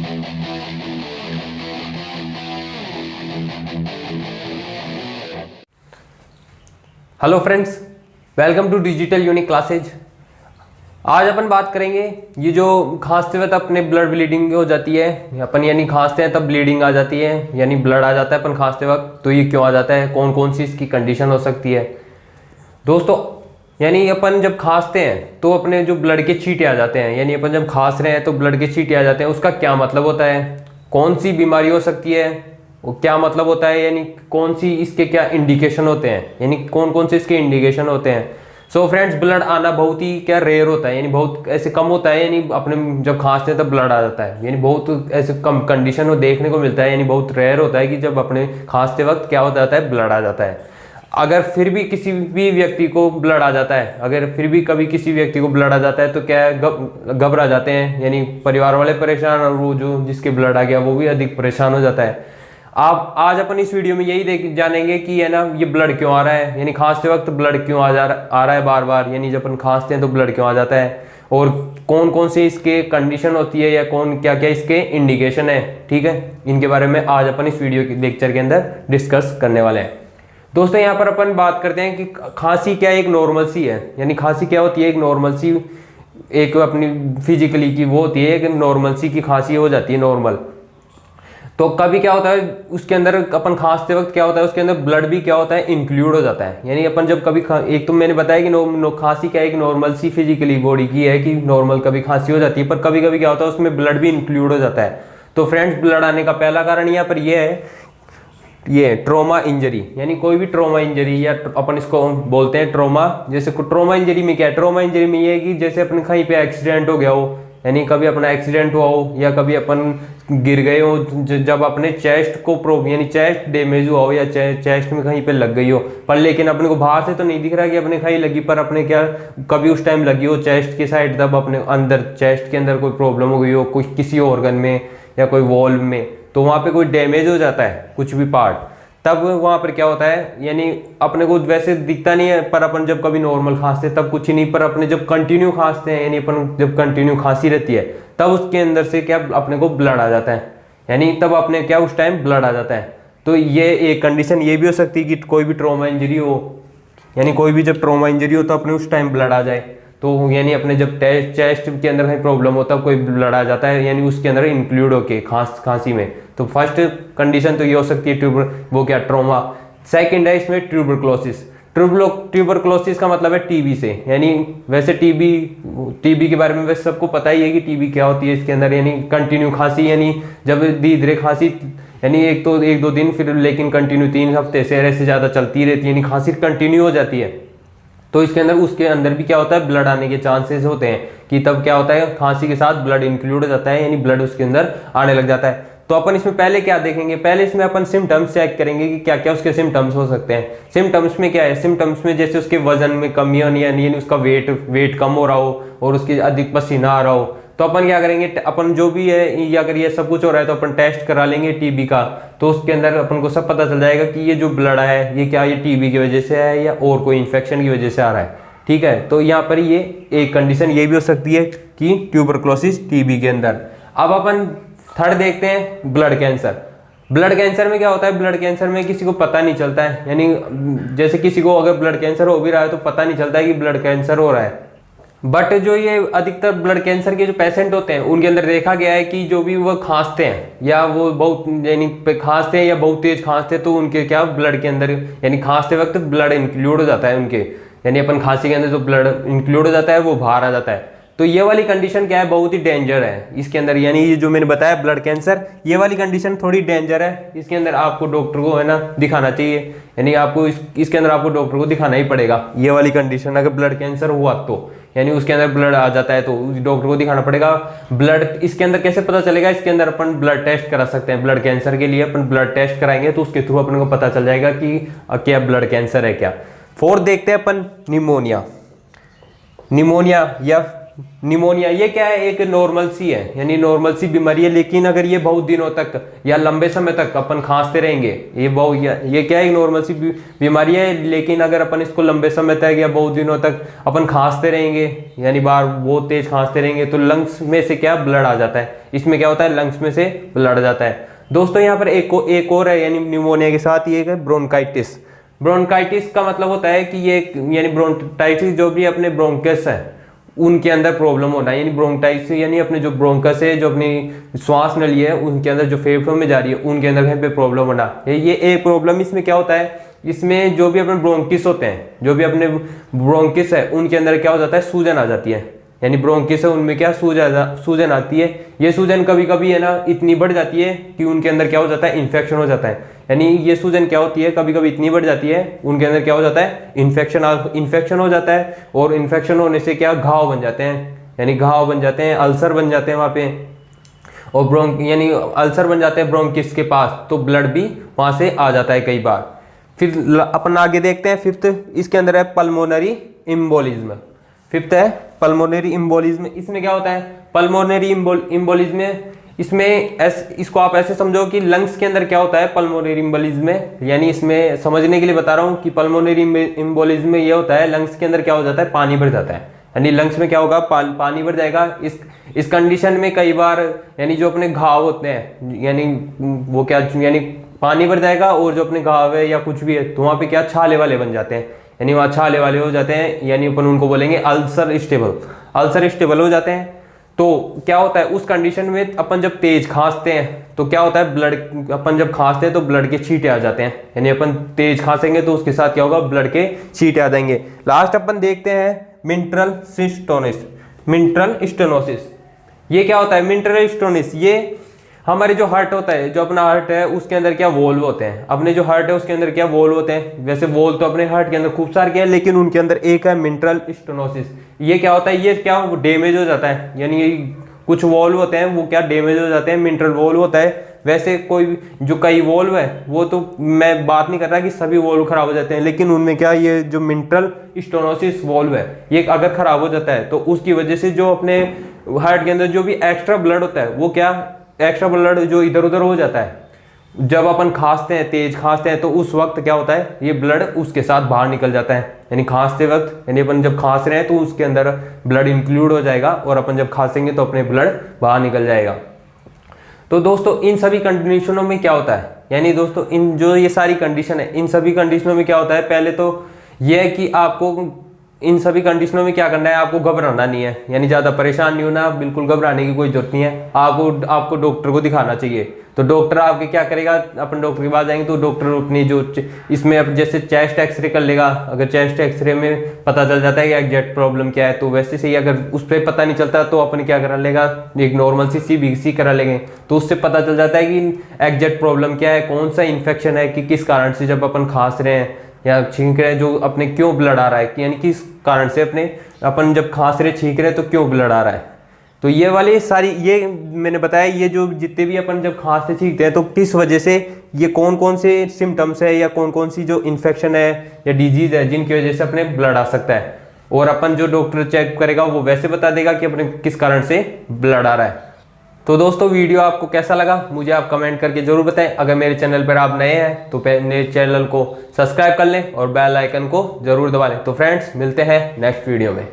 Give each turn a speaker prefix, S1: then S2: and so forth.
S1: Hello friends, welcome to digital unique classes. आज अपन बात करेंगे ये जो खांसते वक्त अपने ब्लड ब्लीडिंग हो जाती है, अपन यानी खांसते हैं तब ब्लीडिंग आ जाती है, यानी ब्लड आ जाता है अपन खांसते वक्त, तो ये क्यों आ जाता है, कौन कौन सी इसकी कंडीशन हो सकती है। दोस्तों, यानी अपन जब खांसते हैं तो अपने जो ब्लड के छींटे आ जाते हैं, यानी अपन जब खांस रहे हैं तो ब्लड के छींटे आ जाते हैं, उसका क्या मतलब होता है, कौन सी बीमारी हो सकती है, वो क्या मतलब होता है, यानी कौन सी इसके क्या इंडिकेशन होते हैं, यानी कौन कौन से इसके इंडिकेशन होते हैं। सो फ्रेंड्स, ब्लड आना बहुत ही क्या रेयर होता है, यानी बहुत ऐसे कम होता है, यानी अपने जब खांसते हैं तब ब्लड आ जाता है, यानी बहुत ऐसे कम कंडीशन में देखने को मिलता है, यानी बहुत रेयर होता है कि जब अपने खांसते वक्त क्या हो जाता है, ब्लड आ जाता है। अगर फिर भी किसी भी व्यक्ति को ब्लड आ जाता है, अगर फिर भी कभी किसी व्यक्ति को ब्लड आ जाता है तो क्या है, घबरा जाते हैं, यानी परिवार वाले परेशान और वो जो जिसके ब्लड आ गया वो भी अधिक परेशान हो जाता है। आप आज अपन इस वीडियो में यही जानेंगे कि है ना, ये ब्लड क्यों आ रहा है, यानी खांसते वक्त ब्लड क्यों आ रहा है बार बार, यानी जब अपन खांसते हैं तो ब्लड क्यों आ जाता है, और कौन कौन से इसके कंडीशन होती है, या कौन क्या क्या इसके इंडिकेशन है। ठीक है, इनके बारे में आज अपन इस वीडियो के लेक्चर के अंदर डिस्कस करने वाले हैं। दोस्तों, यहाँ पर अपन बात करते हैं कि खांसी क्या एक नॉर्मल सी है, यानी खांसी क्या होती है, एक नॉर्मल सी, एक अपनी फिजिकली की वो होती है, एक नॉर्मल सी की खांसी हो जाती है नॉर्मल। तो कभी क्या होता है उसके अंदर अपन खांसते वक्त क्या होता है, उसके अंदर ब्लड भी क्या होता है, इंक्लूड हो जाता है। यानी अपन जब कभी एक तो मैंने बताया कि खांसी क्या एक नॉर्मल सी फिजिकली बॉडी की है, कि नॉर्मल कभी खांसी हो जाती है, पर कभी कभी क्या होता है उसमें ब्लड भी इंक्लूड हो जाता है। तो फ्रेंड्स, ब्लड आने का पहला कारण यहाँ पर यह है, ये ट्रोमा इंजरी, यानी कोई भी ट्रोमा इंजरी, या अपन इसको बोलते हैं ट्रोमा। जैसे ट्रोमा इंजरी में क्या है, ट्रोमा इंजरी में ये है कि जैसे अपन कहीं पे एक्सीडेंट हो गया हो, यानी कभी अपना एक्सीडेंट हुआ हो, या कभी अपन गिर गए हो, जब अपने चेस्ट को यानी चेस्ट डैमेज हुआ हो, या चेस्ट में कहीं पे लग गई हो, पर लेकिन अपने को बाहर से तो नहीं दिख रहा कि अपने कहीं लगी, पर अपने क्या कभी उस टाइम लगी हो चेस्ट के साइड, तब अपने अंदर चेस्ट के अंदर कोई प्रॉब्लम हो गई हो, कुछ किसी ऑर्गन में या कोई वॉल्व में, तो वहाँ पे कोई डैमेज हो जाता है कुछ भी पार्ट, तब वहाँ पर क्या होता है, यानी अपने को वैसे दिखता नहीं है, पर अपन जब कभी नॉर्मल खांसते तब कुछ ही नहीं, पर अपने जब कंटिन्यू खांसते हैं, यानी अपन जब कंटिन्यू खांसी रहती है तब उसके अंदर से क्या अपने को ब्लड आ जाता है, यानी तब अपने क्या उस टाइम ब्लड आ जाता है। तो ये एक कंडीशन ये भी हो सकती है कि कोई भी ट्रॉमा इंजरी हो, यानी कोई भी जब ट्रॉमा इंजरी हो तो अपने उस टाइम ब्लड आ जाए, तो यानी अपने जब चेस्ट के अंदर कहीं प्रॉब्लम हो तब कोई ब्लड आ जाता है, यानी उसके अंदर इंक्लूड होके खांसी में। तो फर्स्ट कंडीशन तो ये हो सकती है वो क्या, ट्रोमा। सेकंड है इसमें ट्यूबरक्लोसिस। ट्यूबरक्लोसिस का मतलब है टीबी से, यानी वैसे टीबी के बारे में वैसे सबको पता ही है कि टीबी क्या होती है इसके अंदर, यानी कंटिन्यू खांसी, यानी जब धीरे धीरे खांसी, यानी एक दो दिन, फिर लेकिन कंटिन्यू 3 हफ्ते से ऐसे ज़्यादा चलती रहती है, यानी खांसी कंटिन्यू हो जाती है। तो उसके अंदर भी क्या होता है, ब्लड आने के चांसेस होते हैं, कि तब क्या होता है खांसी के साथ ब्लड इंक्लूड हो जाता है, यानी ब्लड उसके अंदर आने लग जाता है। तो अपन इसमें पहले क्या देखेंगे, पहले इसमें अपन सिम्टम्स चेक करेंगे कि क्या क्या उसके सिम्टम्स हो सकते हैं। सिम्टम्स में क्या है, सिम्टम्स में जैसे उसके वजन में कमी होनी, यानी उसका वेट कम हो रहा हो और उसके अधिक पसीना आ रहा हो, तो अपन क्या करेंगे, अपन जो भी है, या अगर ये सब कुछ हो रहा है तो अपन टेस्ट करा लेंगे टीबी का, तो उसके अंदर अपन को सब पता चल जाएगा कि ये जो ब्लड है ये क्या, ये टीबी की वजह से है या और कोई इन्फेक्शन की वजह से आ रहा है। ठीक है, तो यहाँ पर ये एक कंडीशन ये भी हो सकती है कि ट्यूबरक्लोसिस टीबी के अंदर। अब अपन थर्ड देखते हैं, ब्लड कैंसर। ब्लड कैंसर में क्या होता है, ब्लड कैंसर में किसी को पता नहीं चलता है, यानी जैसे किसी को अगर ब्लड कैंसर हो भी रहा है तो पता नहीं चलता है कि ब्लड कैंसर हो रहा है। बट जो ये अधिकतर ब्लड कैंसर के जो पेशेंट होते हैं उनके अंदर देखा गया है कि जो भी वो खांसते हैं, या वो बहुत यानी खांसते हैं या बहुत तेज खांसते हैं, तो उनके क्या ब्लड के अंदर, यानी खांसते वक्त ब्लड इंक्लूड हो जाता है उनके, यानी अपन खांसी के अंदर जो ब्लड इंक्लूड हो जाता है वो बाहर आ जाता है। तो ये वाली कंडीशन क्या है, बहुत ही डेंजर है इसके अंदर, यानी ये जो मैंने बताया ब्लड कैंसर, ये वाली कंडीशन थोड़ी डेंजर है। इसके अंदर आपको डॉक्टर को है ना दिखाना चाहिए, यानी आपको इसके अंदर आपको डॉक्टर को दिखाना ही पड़ेगा। ये वाली कंडीशन अगर ब्लड कैंसर हुआ तो, यानी उसके अंदर ब्लड आ जाता है तो डॉक्टर को दिखाना पड़ेगा। ब्लड इसके अंदर कैसे पता चलेगा, इसके अंदर अपन ब्लड टेस्ट करा सकते हैं। ब्लड कैंसर के लिए अपन ब्लड टेस्ट कराएंगे तो उसके थ्रू अपन को पता चल जाएगा कि क्या ब्लड कैंसर है क्या। फोर्थ देखते हैं अपन, निमोनिया या निमोनिया ये क्या है, एक नॉर्मल सी है, यानी नॉर्मल सी बीमारी है, लेकिन अगर ये बहुत दिनों तक या लंबे समय तक अपन खांसते रहेंगे, ये क्या है, नॉर्मल सी बीमारी है, लेकिन अगर अपन इसको लंबे समय तक या बहुत दिनों तक अपन खांसते रहेंगे, यानी बार बहुत तेज खांसते रहेंगे, तो लंग्स में से क्या ब्लड आ जाता है। इसमें क्या होता है, लंग्स में से ब्लड जाता है। दोस्तों यहाँ पर एक और है, यानी निमोनिया के साथ ये है ब्रोंकाइटिस। ब्रोंकाइटिस का मतलब होता है कि ये यानी ब्रोंकाइटिस जो भी अपने ब्रोंकस है उनके अंदर प्रॉब्लम होना है, यानी ब्रोंकाइटिस यानी अपने जो ब्रोंकस है, जो अपनी श्वास नली है उनके अंदर जो फेफड़ों में जा रही है उनके अंदर कहीं पे प्रॉब्लम होना, ये एक प्रॉब्लम। इसमें क्या होता है, इसमें जो भी अपने ब्रोंकिस होते हैं, जो भी अपने ब्रोंकिस है उनके अंदर क्या हो जाता है, सूजन आ जाती है, यानी ब्रोंकिस है उनमें क्या सूजन आती है। ये सूजन कभी कभी है ना इतनी बढ़ जाती है कि उनके अंदर क्या हो जाता है, इन्फेक्शन हो जाता है। यानी ये सूजन क्या होती है, कभी कभी इतनी बढ़ जाती है उनके अंदर क्या हो जाता है, इन्फेक्शन हो जाता है, और इन्फेक्शन होने से क्या घाव बन जाते हैं, यानी घाव बन जाते हैं, अल्सर बन जाते हैं वहाँ पे, और यानी अल्सर बन जाते हैं ब्रोंकिस के पास, तो ब्लड भी वहाँ से आ जाता है कई बार। फिर अपन आगे देखते हैं फिफ्थ, इसके अंदर है पल्मोनरी इम्बोलिज्म। फिफ्थ है पल्मोनरी इम्बोलिज्म। इसमें क्या होता है, पल्मोनरी इम्बोलिज्म इसमें इसको आप ऐसे समझो कि लंग्स के अंदर क्या होता है पल्मोनरी इम्बोलिज्म में, यानी इसमें समझने के लिए बता रहा हूँ कि पल्मोनरी इम्बोलिज्म में ये होता है, लंग्स के अंदर क्या हो जाता है, पानी भर जाता है, यानी लंग्स में क्या होगा, पानी भर जाएगा। इस कंडीशन में कई बार यानी जो अपने घाव होते हैं, यानी वो क्या, यानी पानी भर जाएगा, और जो अपने घाव है या कुछ भी है तो वहाँ पे क्या छाले वाले बन जाते हैं, यानी वहाँ छाले वाले हो जाते हैं, यानी अपन उनको बोलेंगे अल्सर स्टेबल हो जाते हैं। तो क्या होता है उस कंडीशन में, अपन जब तेज खांसते हैं तो क्या होता है, ब्लड, अपन जब खांसते हैं तो ब्लड के छींटे आ जाते हैं, यानी अपन तेज खांसेंगे तो उसके साथ क्या होगा, ब्लड के छींटे आ जाएंगे। लास्ट अपन देखते हैं मिंट्रल स्टेनोसिस। ये क्या होता है, मिंट्रल स्टेनोसिस, ये हमारे जो हार्ट होता है, जो अपना हार्ट है उसके अंदर क्या वोल्व होते हैं, अपने जो हार्ट है उसके अंदर क्या वोल्व होते हैं। वैसे वोल्व तो अपने हार्ट के अंदर खूब सारे के हैं, लेकिन उनके अंदर एक है मिंट्रल स्टेनोसिस। ये क्या होता है, ये क्या डैमेज हो जाता है, यानी ये कुछ वोल्व होते हैं वो क्या डैमेज हो जाते हैं, मिंट्रल वोल्व होता है। वैसे कोई जो कई वोल्व है वो तो मैं बात नहीं कर रहा कि सभी वोल्व खराब हो जाते हैं, लेकिन उनमें क्या ये जो मिंट्रल स्टेनोसिस वोल्व है ये अगर खराब हो जाता है तो उसकी वजह से जो अपने हार्ट के अंदर जो भी एक्स्ट्रा ब्लड होता है वो क्या, एक्स्ट्रा ब्लड जो इधर उधर हो जाता है, जब अपन खांसते हैं, तेज खांसते हैं, तो उस वक्त क्या होता है, ये ब्लड उसके साथ बाहर निकल जाता है, यानी खांसते वक्त, यानी अपन जब खांस रहे हैं तो उसके अंदर ब्लड इंक्लूड हो जाएगा, और अपन जब खांसेंगे तो अपने ब्लड बाहर निकल जाएगा। तो दोस्तों इन सभी कंडीशनों में क्या होता है, यानी दोस्तों इन जो ये सारी कंडीशन है, इन सभी कंडीशनों में क्या होता है, पहले तो यह है कि आपको इन सभी कंडीशनों में क्या करना है, आपको घबराना नहीं है, यानी ज़्यादा परेशान नहीं होना, बिल्कुल घबराने की कोई जरूरत नहीं है। आपको डॉक्टर को दिखाना चाहिए। तो डॉक्टर आपके क्या करेगा, अपन डॉक्टर के पास जाएंगे तो डॉक्टर अपनी जो इसमें अब जैसे चेस्ट एक्सरे कर लेगा, अगर चेस्ट एक्सरे में पता चल जाता है कि एग्जैक्ट प्रॉब्लम क्या है, तो वैसे से ही अगर उस पर पता नहीं चलता तो अपन क्या करा लेगा, एक नॉर्मल सी CBC करा लेंगे, तो उससे पता चल जाता है कि एग्जैक्ट प्रॉब्लम क्या है, कौन सा इन्फेक्शन है, कि किस कारण से जब अपन खांस रहे हैं या छींक रहे हैं, जो अपने क्यों ब्लड आ रहा है, यानी किस कारण से अपन जब खांस रहे छींक रहे तो क्यों ब्लड आ रहा है। तो ये वाली सारी, ये मैंने बताया, ये जो जितने भी अपन जब खांसते छींकते हैं तो किस वजह से, ये कौन कौन से सिम्टम्स है या कौन कौन सी जो इन्फेक्शन है या डिजीज है जिनकी वजह से अपने ब्लड आ सकता है, और अपन जो डॉक्टर चेक करेगा वो वैसे बता देगा कि अपने किस कारण से ब्लड आ रहा है। तो दोस्तों वीडियो आपको कैसा लगा मुझे आप कमेंट करके जरूर बताएं। अगर मेरे चैनल पर आप नए हैं तो मेरे चैनल को सब्सक्राइब कर लें और बेल आइकन को जरूर दबा लें। तो फ्रेंड्स मिलते हैं नेक्स्ट वीडियो में।